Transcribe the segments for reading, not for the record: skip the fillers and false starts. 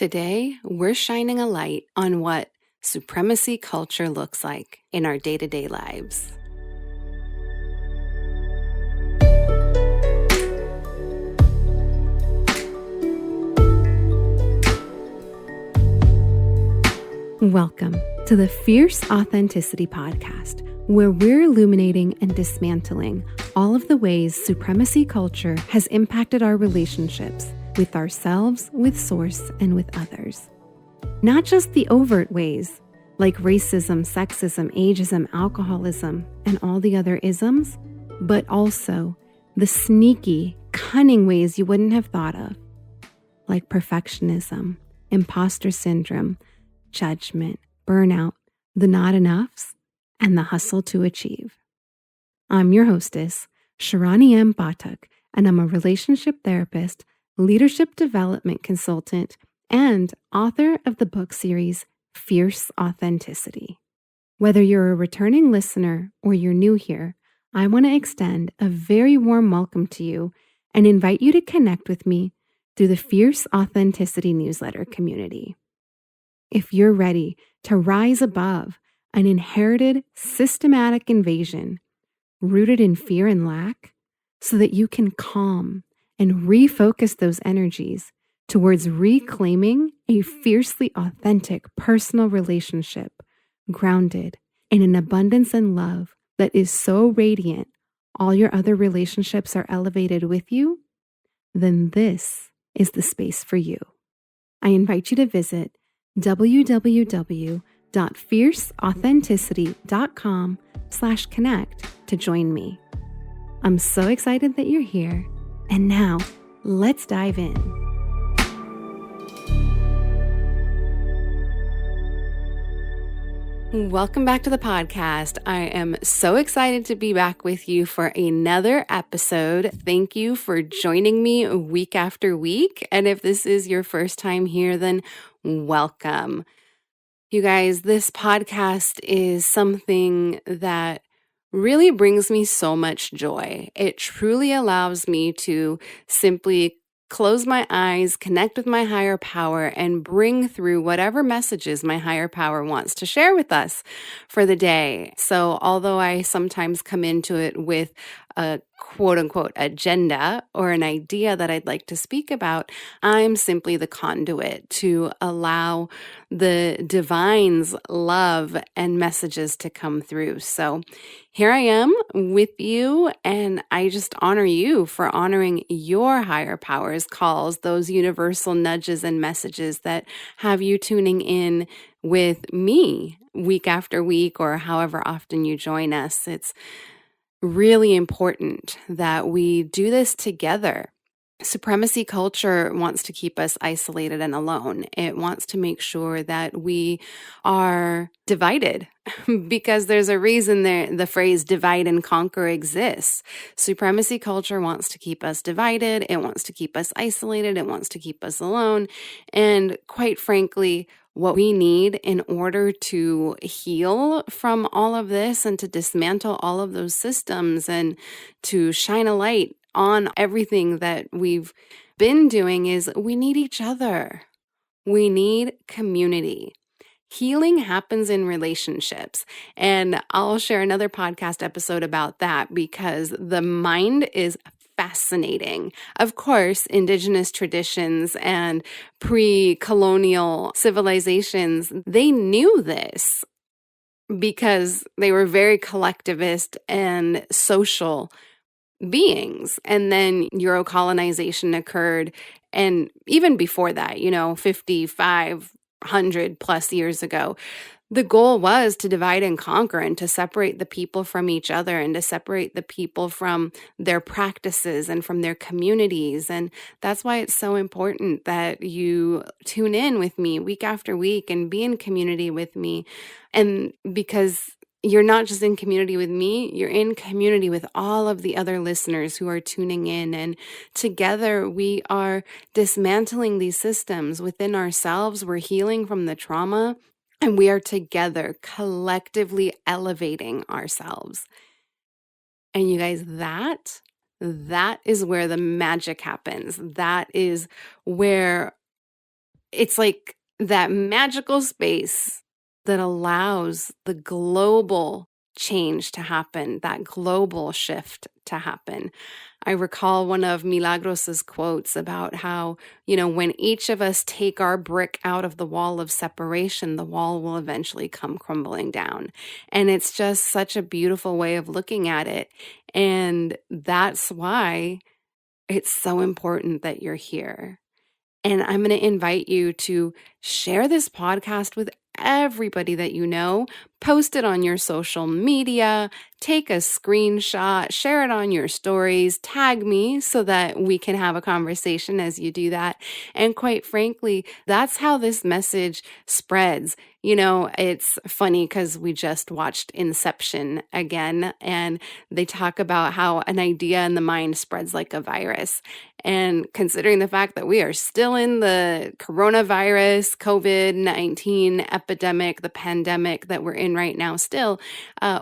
Today, we're shining a light on what supremacy culture looks like in our day-to-day lives. Welcome to the Fierce Authenticity Podcast, where we're illuminating and dismantling all of the ways supremacy culture has impacted our relationships with ourselves, with Source, and with others. Not just the overt ways, like racism, sexism, ageism, alcoholism, and all the other isms, but also the sneaky, cunning ways you wouldn't have thought of, like perfectionism, imposter syndrome, judgment, burnout, the not enoughs, and the hustle to achieve. I'm your hostess, Shirani M. Batuk, and I'm a relationship therapist, leadership development consultant, and author of the book series, Fierce Authenticity. Whether you're a returning listener or you're new here, I want to extend a very warm welcome to you and invite you to connect with me through the Fierce Authenticity newsletter community. If you're ready to rise above an inherited systematic invasion rooted in fear and lack so that you can calm and refocus those energies towards reclaiming a fiercely authentic personal relationship grounded in an abundance and love that is so radiant all your other relationships are elevated with you, then this is the space for you. I invite you to visit www.fierceauthenticity.com/connect to join me. I'm so excited that you're here. And now, let's dive in. Welcome back to the podcast. I am so excited to be back with you for another episode. Thank you for joining me week after week. And if this is your first time here, then welcome. You guys, this podcast is something that really brings me so much joy. It truly allows me to simply close my eyes, connect with my higher power, and bring through whatever messages my higher power wants to share with us for the day. So although I sometimes come into it with a quote unquote agenda or an idea that I'd like to speak about, I'm simply the conduit to allow the divine's love and messages to come through. So here I am with you, and I just honor you for honoring your higher powers calls, those universal nudges and messages that have you tuning in with me week after week or however often you join us. It's really important that we do this together. Supremacy culture wants to keep us isolated and alone. It wants to make sure that we are divided because there's a reason the phrase divide and conquer exists. Supremacy culture wants to keep us divided. It wants to keep us isolated. It wants to keep us alone. And quite frankly, what we need in order to heal from all of this and to dismantle all of those systems and to shine a light on everything that we've been doing is we need each other. We need community. Healing happens in relationships. And I'll share another podcast episode about that because the mind is fascinating. Of course, indigenous traditions and pre-colonial civilizations, they knew this because they were very collectivist and social beings. And then Euro-colonization occurred. And even before that, 5,500 plus years ago, the goal was to divide and conquer and to separate the people from each other and to separate the people from their practices and from their communities. And that's why it's so important that you tune in with me week after week and be in community with me. And because you're not just in community with me, you're in community with all of the other listeners who are tuning in. And together we are dismantling these systems within ourselves. We're healing from the trauma. And we are together collectively elevating ourselves. And you guys, that is where the magic happens. That is where it's like that magical space that allows the global change to happen, that global shift to happen. I recall one of Milagros's quotes about how, when each of us take our brick out of the wall of separation, the wall will eventually come crumbling down. And it's just such a beautiful way of looking at it. And that's why it's so important that you're here. And I'm going to invite you to share this podcast with everybody that you know, post it on your social media, take a screenshot, share it on your stories, tag me so that we can have a conversation as you do that. And quite frankly, that's how this message spreads. It's funny because we just watched Inception again, and they talk about how an idea in the mind spreads like a virus. And considering the fact that we are still in the coronavirus, COVID-19 epidemic, the pandemic that we're in right now still,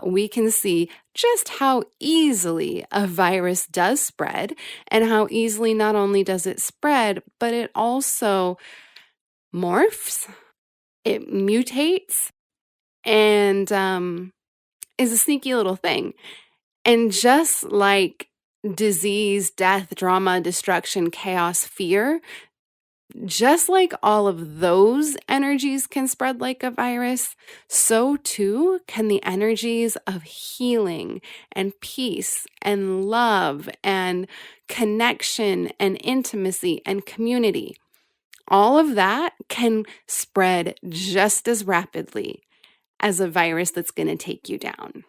we can see just how easily a virus does spread, and how easily not only does it spread, but it also morphs, it mutates, and is a sneaky little thing. And just like disease, death, drama, destruction, chaos, fear, just like all of those energies can spread like a virus, so too can the energies of healing and peace and love and connection and intimacy and community. All of that can spread just as rapidly as a virus that's going to take you down.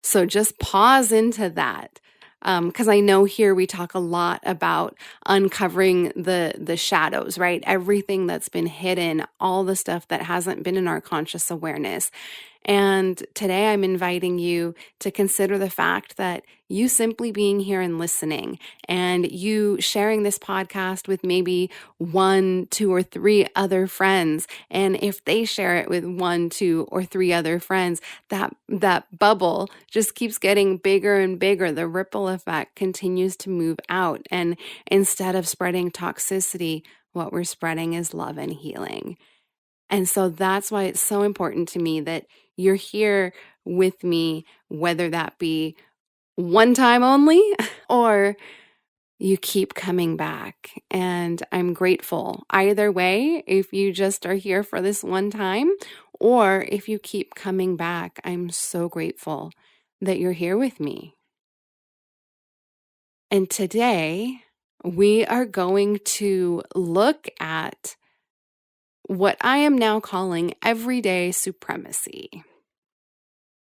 So just pause into that. Because I know here we talk a lot about uncovering the shadows, right? Everything that's been hidden, all the stuff that hasn't been in our conscious awareness. And today I'm inviting you to consider the fact that you simply being here and listening, and you sharing this podcast with maybe 1, 2, or 3 other friends. And if they share it with 1, 2, or 3 other friends, that bubble just keeps getting bigger and bigger. The ripple effect continues to move out. And instead of spreading toxicity, what we're spreading is love and healing. And so that's why it's so important to me that you're here with me, whether that be one time only or you keep coming back. And I'm grateful either way, if you just are here for this one time, or if you keep coming back, I'm so grateful that you're here with me. And today we are going to look at what I am now calling everyday supremacy.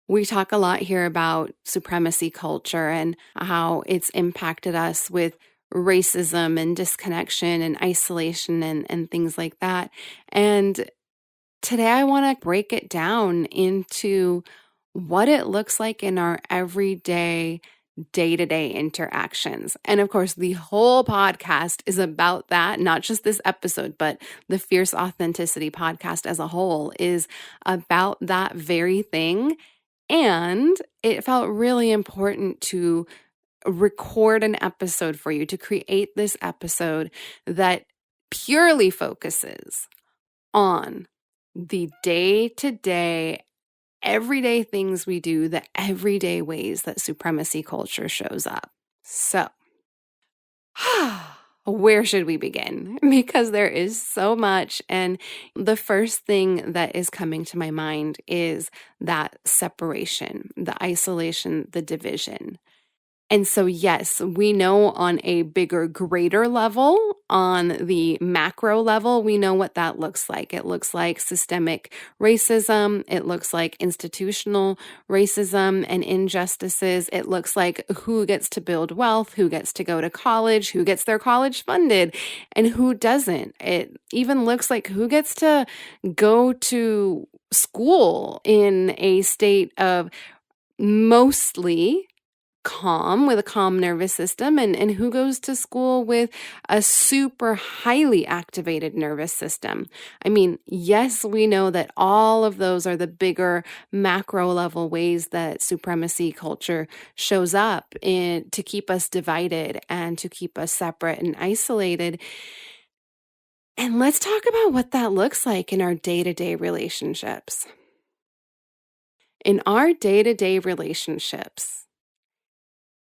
We talk a lot here about supremacy culture and how it's impacted us with racism and disconnection and isolation and things like that. And today I want to break it down into what it looks like in our everyday day-to-day interactions. And of course, the whole podcast is about that, not just this episode, but the Fierce Authenticity podcast as a whole is about that very thing. And it felt really important to record an episode for you, to create this episode that purely focuses on the day-to-day everyday things we do, the everyday ways that supremacy culture shows up. So, where should we begin? Because there is so much. And the first thing that is coming to my mind is that separation, the isolation, the division. And so, yes, we know on a bigger, greater level, on the macro level, we know what that looks like. It looks like systemic racism. It looks like institutional racism and injustices. It looks like who gets to build wealth, who gets to go to college, who gets their college funded, and who doesn't. It even looks like who gets to go to school in a state of mostly calm with a calm nervous system and who goes to school with a super highly activated nervous system. I mean, yes, we know that all of those are the bigger macro level ways that supremacy culture shows up to keep us divided and to keep us separate and isolated. And let's talk about what that looks like in our day-to-day relationships. In our day-to-day relationships,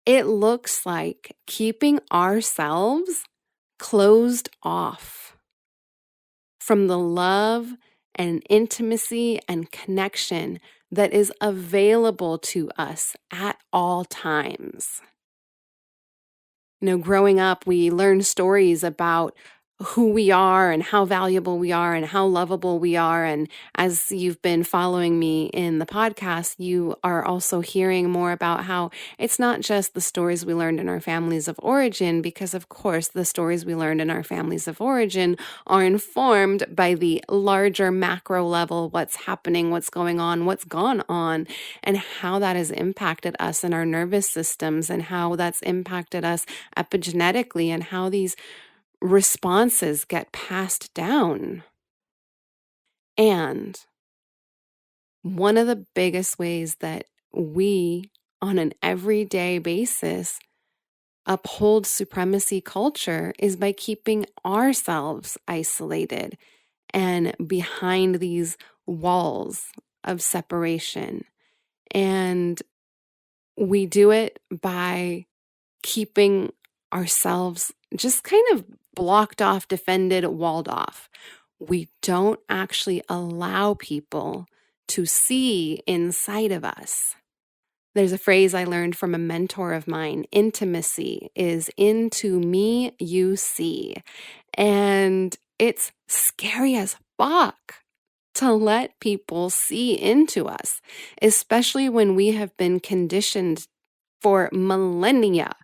it looks like keeping ourselves closed off from the love and intimacy and connection that is available to us at all times. Growing up, we learn stories about who we are and how valuable we are and how lovable we are. And as you've been following me in the podcast, you are also hearing more about how it's not just the stories we learned in our families of origin, because of course the stories we learned in our families of origin are informed by the larger macro level, what's happening, what's going on, what's gone on, and how that has impacted us in our nervous systems and how that's impacted us epigenetically and how these responses get passed down. And one of the biggest ways that we, on an everyday basis, uphold supremacy culture is by keeping ourselves isolated and behind these walls of separation. And we do it by keeping ourselves just kind of blocked off, defended, walled off. We don't actually allow people to see inside of us. There's a phrase I learned from a mentor of mine: intimacy is into me you see. And it's scary as fuck to let people see into us, especially when we have been conditioned for millennia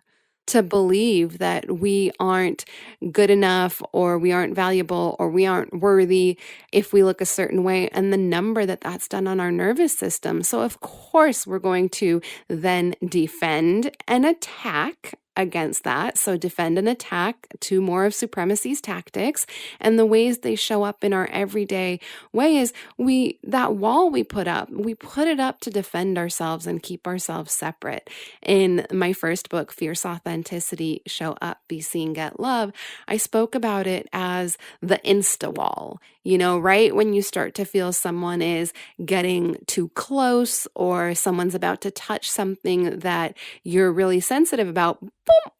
to believe that we aren't good enough or we aren't valuable or we aren't worthy if we look a certain way, and the number that's done on our nervous system. So of course we're going to then defend and attack against that. So defend and attack, two more of supremacy's tactics, and the ways they show up in our everyday way is that wall we put it up to defend ourselves and keep ourselves separate. In my first book, Fierce Authenticity, Show Up, Be Seen, Get Love, I spoke about it as the insta wall. Right when you start to feel someone is getting too close or someone's about to touch something that you're really sensitive about, boom,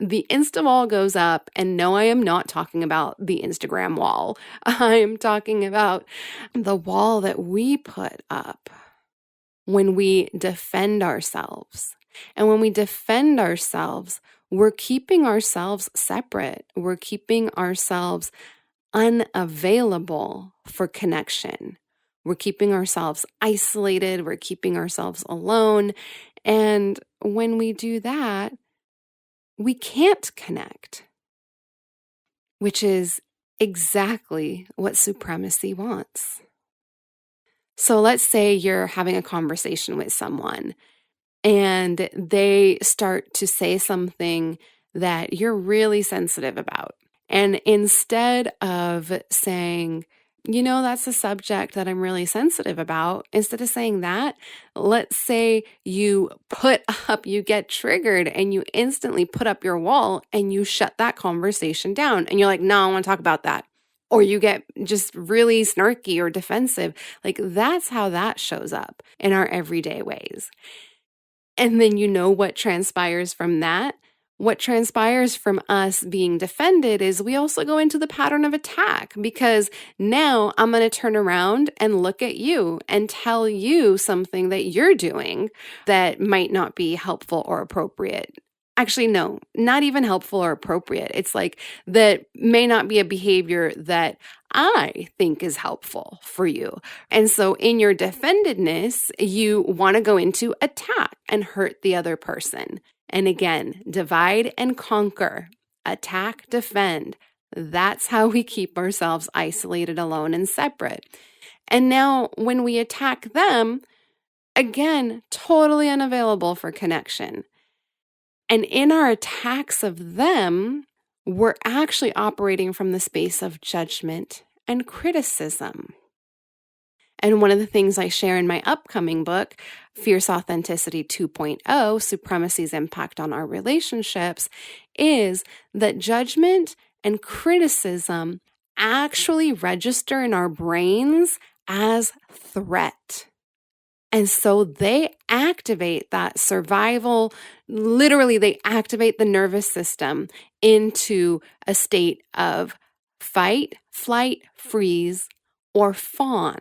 the Insta wall goes up. And no, I am not talking about the Instagram wall. I'm talking about the wall that we put up when we defend ourselves. And when we defend ourselves, we're keeping ourselves separate. We're keeping ourselves unavailable for connection. We're keeping ourselves isolated. We're keeping ourselves alone. And when we do that, we can't connect, which is exactly what supremacy wants. So let's say you're having a conversation with someone and they start to say something that you're really sensitive about. And instead of saying, that's a subject that I'm really sensitive about, instead of saying that, let's say you get triggered and you instantly put up your wall and you shut that conversation down. And you're like, no, I want to talk about that. Or you get just really snarky or defensive. Like that's how that shows up in our everyday ways. And then what transpires from that? What transpires from us being defended is we also go into the pattern of attack, because now I'm going to turn around and look at you and tell you something that you're doing that might not be helpful or appropriate. Actually, no, not even helpful or appropriate. It's like that may not be a behavior that I think is helpful for you. And so in your defendedness, you want to go into attack and hurt the other person. And again, divide and conquer, attack, defend. That's how we keep ourselves isolated, alone, and separate. And now when we attack them, Again, totally unavailable for connection. And in our attacks of them, we're actually operating from the space of judgment and criticism. And one of the things I share in my upcoming book, Fierce Authenticity 2.0, Supremacy's Impact on Our Relationships, is that judgment and criticism actually register in our brains as threat. And so they activate that survival, literally they activate the nervous system into a state of fight, flight, freeze, or fawn.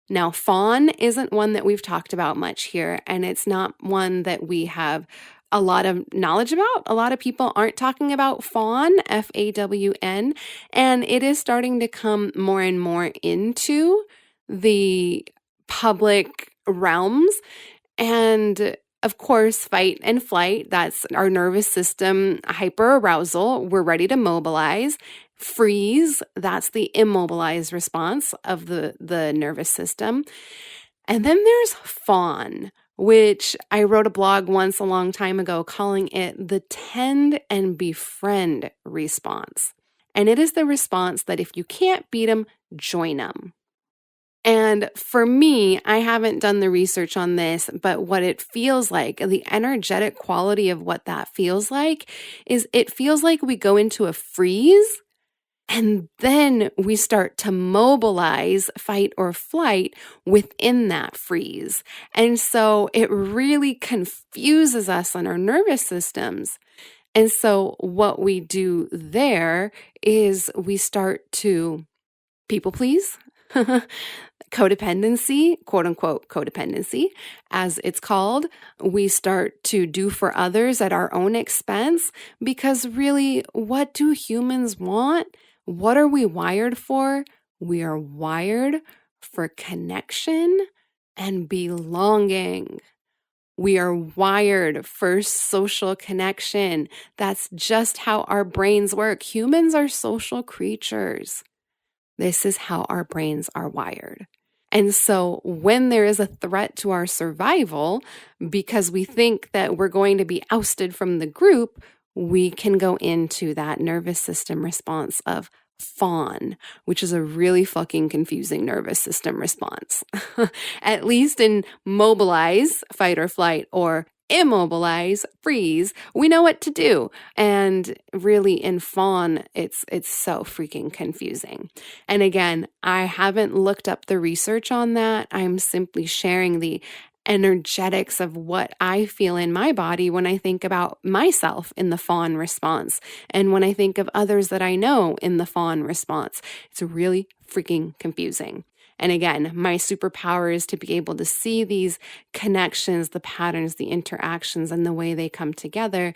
Now, fawn isn't one that we've talked about much here, and it's not one that we have a lot of knowledge about. A lot of people aren't talking about fawn, F-A-W-N, and it is starting to come more and more into the public realms. And of course, fight and flight, that's our nervous system hyperarousal. We're ready to mobilize. Freeze, that's the immobilized response of the nervous system. And then there's fawn, which I wrote a blog once a long time ago calling it the tend and befriend response. And it is the response that if you can't beat them, join them. And for me, I haven't done the research on this, but what it feels like, the energetic quality of what that feels like, is it feels like we go into a freeze and then we start to mobilize fight or flight within that freeze. And so it really confuses us on our nervous systems. And so what we do there is we start to people please. Codependency, quote unquote codependency, as it's called. We start to do for others at our own expense because really, what do humans want? What are we wired for? We are wired for connection and belonging. We are wired for social connection. That's just how our brains work. Humans are social creatures. This is how our brains are wired. And so when there is a threat to our survival, because we think that we're going to be ousted from the group, we can go into that nervous system response of fawn, which is a really fucking confusing nervous system response. At least in mobilize, fight or flight, or immobilize, freeze, we know what to do. And really in fawn, it's so freaking confusing. And again, I haven't looked up the research on that. I'm simply sharing the energetics of what I feel in my body when I think about myself in the fawn response. And when I think of others that I know in the fawn response, it's really freaking confusing. And again, my superpower is to be able to see these connections, the patterns, the interactions, and the way they come together.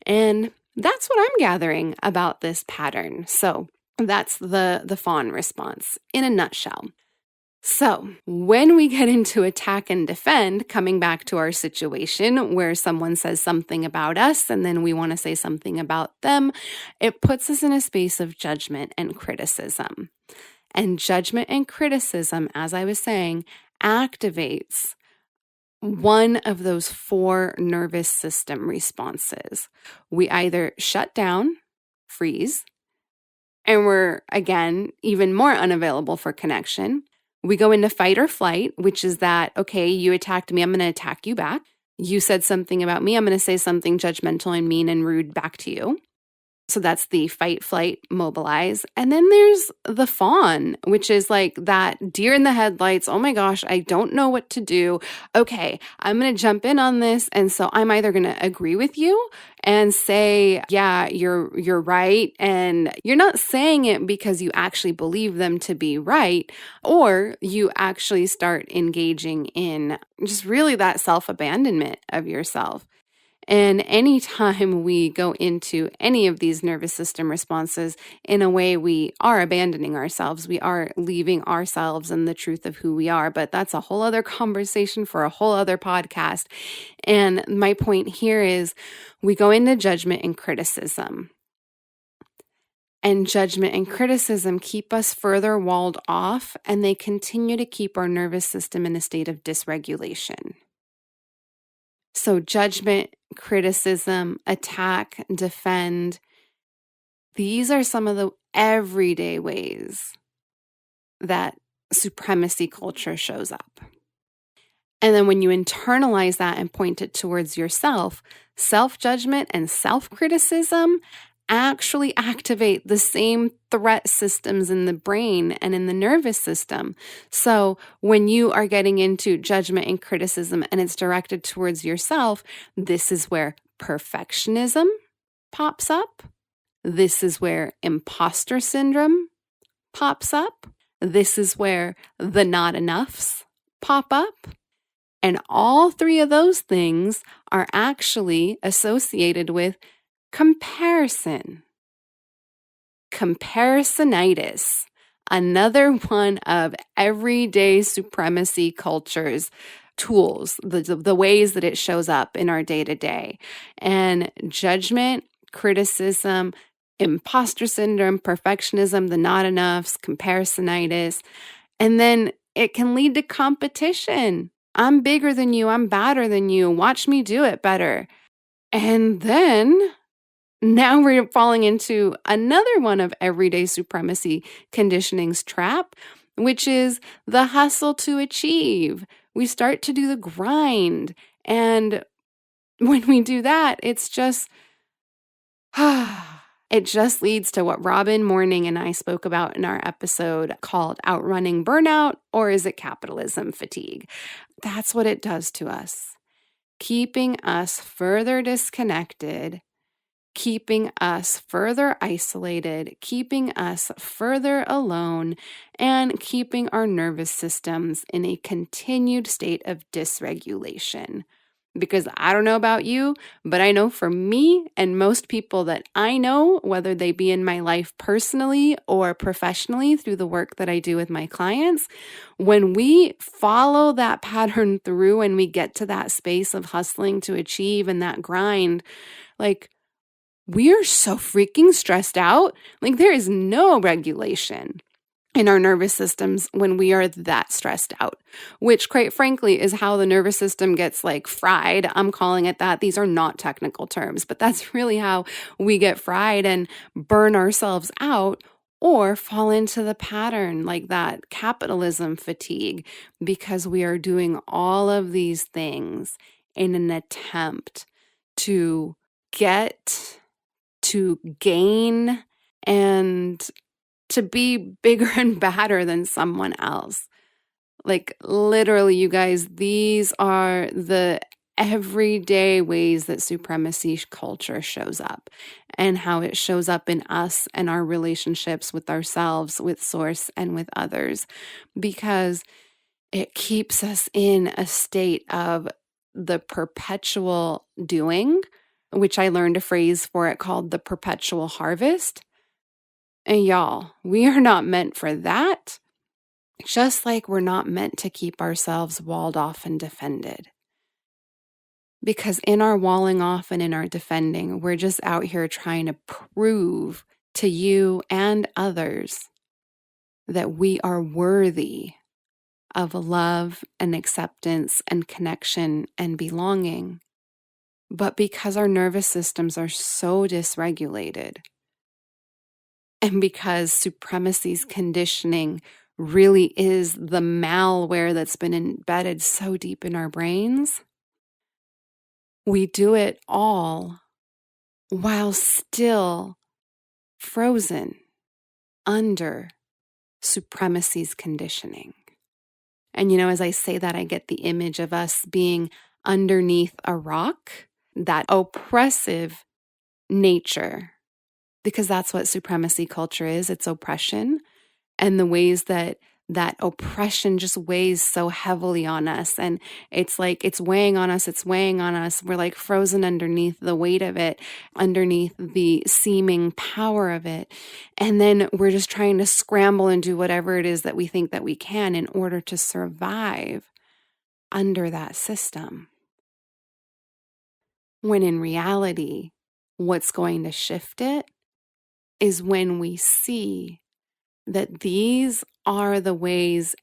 And that's what I'm gathering about this pattern. So that's the fawn response in a nutshell. So when we get into attack and defend, coming back to our situation where someone says something about us and then we want to say something about them, it puts us in a space of judgment and criticism. And judgment and criticism, as I was saying, activates one of those 4 nervous system responses. We either shut down, freeze, and we're, again, even more unavailable for connection. We go into fight or flight, which is that, okay, you attacked me, I'm going to attack you back. You said something about me, I'm going to say something judgmental and mean and rude back to you. So that's the fight, flight, mobilize. And then there's the fawn, which is like that deer in the headlights. Oh my gosh, I don't know what to do. Okay, I'm going to jump in on this. And so I'm either going to agree with you and say, yeah, you're right. And you're not saying it because you actually believe them to be right, or you actually start engaging in just really that self-abandonment of yourself. And anytime we go into any of these nervous system responses, in a way, we are abandoning ourselves. We are leaving ourselves and the truth of who we are. But that's a whole other conversation for a whole other podcast. And my point here is we go into judgment and criticism. And judgment and criticism keep us further walled off, and they continue to keep our nervous system in a state of dysregulation. So judgment, criticism, attack, defend, these are some of the everyday ways that supremacy culture shows up. And then when you internalize that and point it towards yourself, self-judgment and self-criticism actually activate the same threat systems in the brain and in the nervous system. So when you are getting into judgment and criticism and it's directed towards yourself, this is where perfectionism pops up. This is where imposter syndrome pops up. This is where the not enoughs pop up. And all three of those things are actually associated with comparison. Comparisonitis, another one of everyday supremacy culture's tools, the ways that it shows up in our day-to-day. And judgment, criticism, imposter syndrome, perfectionism, the not enoughs, comparisonitis, and then it can lead to competition. I'm bigger than you. I'm badder than you. Watch me do it better. And then now we're falling into another one of everyday supremacy conditioning's trap, which is the hustle to achieve. We start to do the grind. And when we do that, it's just, it just leads to what Robin Morning and I spoke about in our episode called Outrunning Burnout, or is it capitalism fatigue? That's what it does to us, keeping us further disconnected, keeping us further isolated, keeping us further alone, and keeping our nervous systems in a continued state of dysregulation. Because I don't know about you, but I know for me and most people that I know, whether they be in my life personally or professionally through the work that I do with my clients, when we follow that pattern through and we get to that space of hustling to achieve and that grind, like, we are so freaking stressed out. Like, there is no regulation in our nervous systems when we are that stressed out, which quite frankly is how the nervous system gets like fried. I'm calling it that. These are not technical terms, but that's really how we get fried and burn ourselves out or fall into the pattern like that capitalism fatigue, because we are doing all of these things in an attempt to get, to gain, and to be bigger and badder than someone else. Like, literally, you guys, these are the everyday ways that supremacy culture shows up and how it shows up in us and our relationships with ourselves, with source, and with others, because it keeps us in a state of the perpetual doing, which I learned a phrase for it called the perpetual harvest. And y'all, we are not meant for that, just like we're not meant to keep ourselves walled off and defended. Because in our walling off and in our defending, we're just out here trying to prove to you and others that we are worthy of love and acceptance and connection and belonging. But because our nervous systems are so dysregulated, and because supremacy's conditioning really is the malware that's been embedded so deep in our brains, we do it all while still frozen under supremacy's conditioning. And you know, as I say that, I get the image of us being underneath a rock, that oppressive nature, because that's what supremacy culture is. It's oppression, and the ways that that oppression just weighs so heavily on us. And it's like, it's weighing on us. It's weighing on us. We're like frozen underneath the weight of it, underneath the seeming power of it. And then we're just trying to scramble and do whatever it is that we think that we can in order to survive under that system. When in reality, what's going to shift it is when we see that these are the ways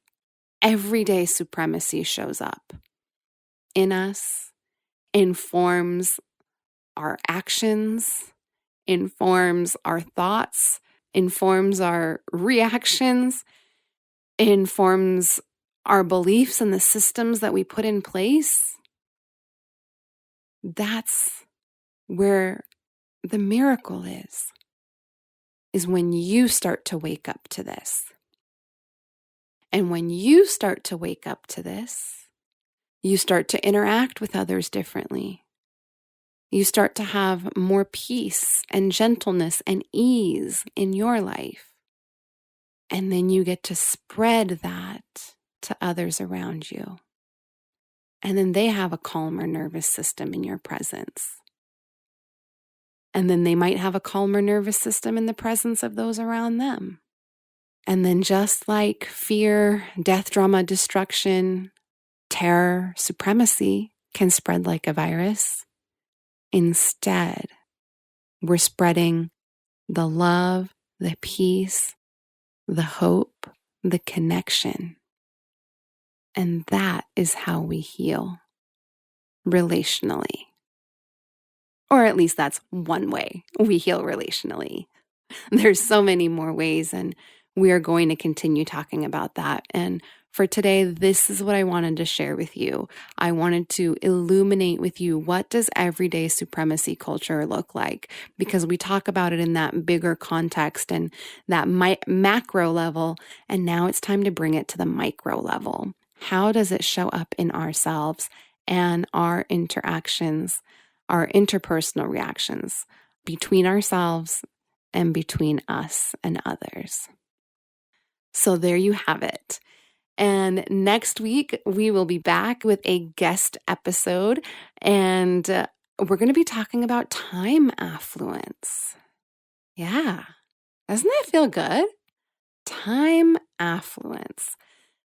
everyday supremacy shows up in us, informs our actions, informs our thoughts, informs our reactions, informs our beliefs and the systems that we put in place. That's where the miracle is when you start to wake up to this. And when you start to wake up to this, you start to interact with others differently. You start to have more peace and gentleness and ease in your life. And then you get to spread that to others around you. And then they have a calmer nervous system in your presence. And then they might have a calmer nervous system in the presence of those around them. And then just like fear, death, drama, destruction, terror, supremacy can spread like a virus, instead, we're spreading the love, the peace, the hope, the connection. And that is how we heal relationally. Or at least that's one way we heal relationally. There's so many more ways, and we are going to continue talking about that. And for today, this is what I wanted to share with you. I wanted to illuminate with you, what does everyday supremacy culture look like? Because we talk about it in that bigger context and that macro level, and now it's time to bring it to the micro level. How does it show up in ourselves and our interactions, our interpersonal reactions between ourselves and between us and others? So there you have it. And next week, we will be back with a guest episode, and we're going to be talking about time affluence. Yeah, doesn't that feel good? Time affluence.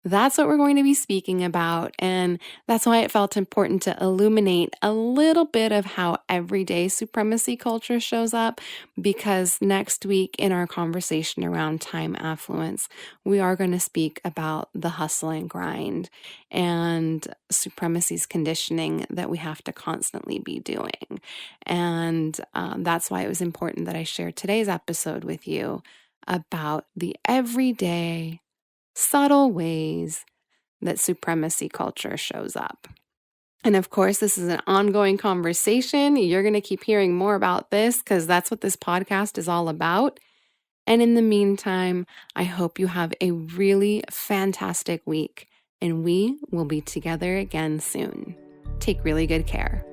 That's what we're going to be speaking about, and that's why it felt important to illuminate a little bit of how everyday supremacy culture shows up, because next week in our conversation around time affluence, we are going to speak about the hustle and grind and supremacy's conditioning that we have to constantly be doing. And that's why it was important that I share today's episode with you about the everyday subtle ways that supremacy culture shows up. And of course, this is an ongoing conversation. You're going to keep hearing more about this because that's what this podcast is all about. And in the meantime, I hope you have a really fantastic week, and we will be together again soon. Take really good care.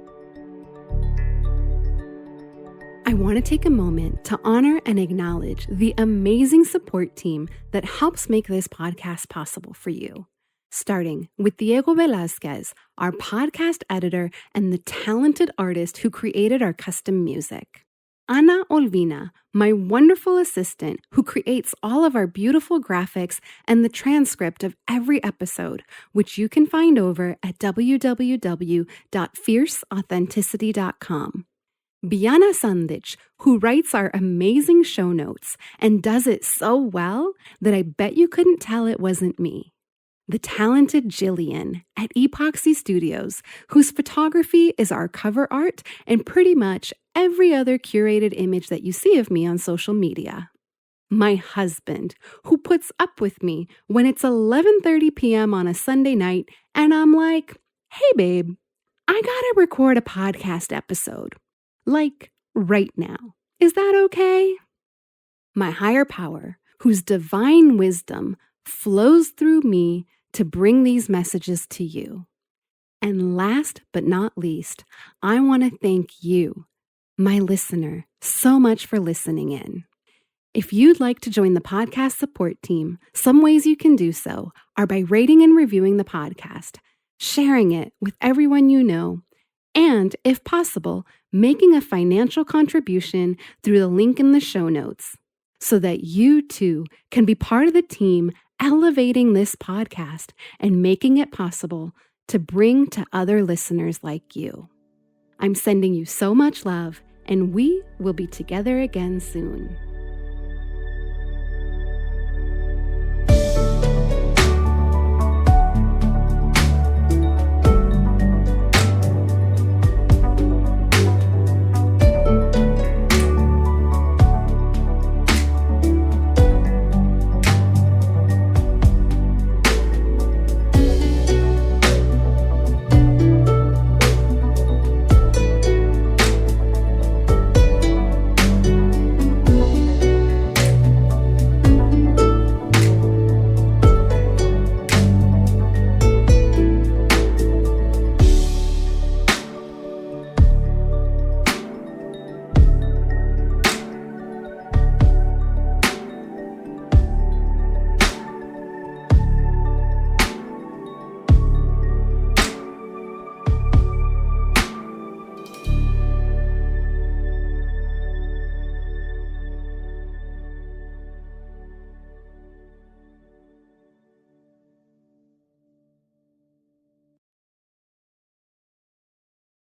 I want to take a moment to honor and acknowledge the amazing support team that helps make this podcast possible for you. Starting with Diego Velazquez, our podcast editor and the talented artist who created our custom music. Ana Olvina, my wonderful assistant who creates all of our beautiful graphics and the transcript of every episode, which you can find over at www.fierceauthenticity.com. Biana Sandich, who writes our amazing show notes and does it so well that I bet you couldn't tell it wasn't me. The talented Jillian at Epoxy Studios, whose photography is our cover art and pretty much every other curated image that you see of me on social media. My husband, who puts up with me when it's 11:30 p.m. on a Sunday night and I'm like, hey babe, I gotta record a podcast episode. Like right now. Is that okay? My higher power, whose divine wisdom flows through me to bring these messages to you. And last but not least, I want to thank you, my listener, so much for listening in. If you'd like to join the podcast support team, some ways you can do so are by rating and reviewing the podcast, sharing it with everyone you know, and, if possible, making a financial contribution through the link in the show notes so that you too can be part of the team elevating this podcast and making it possible to bring to other listeners like you. I'm sending you so much love, and we will be together again soon.